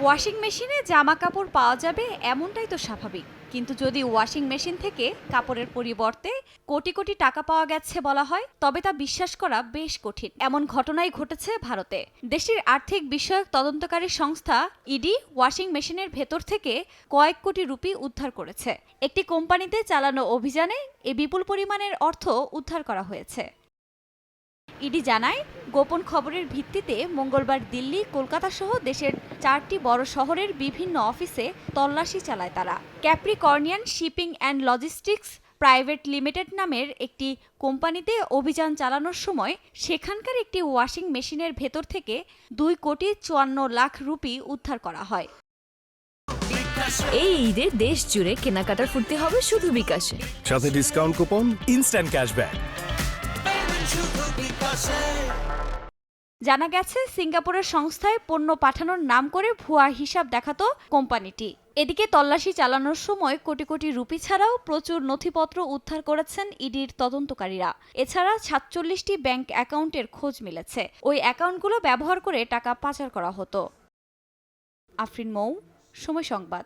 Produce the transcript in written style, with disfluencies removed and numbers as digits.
Washing মেশিনে জামা কাপড় পাওয়া যাবে এমনটাই তো স্বাভাবিক, কিন্তু যদি ওয়াশিং মেশিন থেকে কাপড়ের পরিবর্তে কোটি কোটি টাকা পাওয়া গেছে বলা হয়, তবে তা বিশ্বাস করা বেশ কঠিন। এমন ঘটনাই ঘটেছে ভারতে। দেশের আর্থিক বিষয়ক তদন্তকারী সংস্থা ইডি ওয়াশিং মেশিনের ভেতর থেকে কয়েক কোটি রুপি উদ্ধার করেছে। একটি কোম্পানিতে চালানো অভিযানে এ বিপুল পরিমাণের অর্থ উদ্ধার করা হয়েছে। ইডি জানায়, গোপন খবরের ভিত্তিতে মঙ্গলবার দিল্লি, কলকাতা সহ দেশের 4টি বড় শহরের বিভিন্ন অফিসে তল্লাশি চালায় তারা। ক্যাপ্রিকর্নিয়ান shipping and logistics private limited নামের একটি কোম্পানিতে অভিযান চালানোর সময় সেখানকার একটি ওয়াশিং মেশিনের ভেতর থেকে 2,54,00,000 রুপি উদ্ধার করা হয়। এই ঈদে দেশ জুড়ে কেনাকাটার ফুর্তি হবে শুধু বিকাশে, সাথে ডিসকাউন্ট কুপন, ইনস্ট্যান্ট ক্যাশব্যাক। জানা গেছে, সিঙ্গাপুরের সংস্থায় পণ্য পাঠানোর নাম করে ভুয়া হিসাব দেখাতো কোম্পানিটি। এদিকে তল্লাশি চালানোর সময় কোটি কোটি রুপি ছাড়াও প্রচুর নথিপত্র উদ্ধার করেছেন ইডির তদন্তকারীরা। এছাড়া 47টি ব্যাংক অ্যাকাউন্টের খোঁজ মিলেছে। ওই অ্যাকাউন্টগুলো ব্যবহার করে টাকা পাচার করা হতো। আফরিন মৌ, সময় সংবাদ।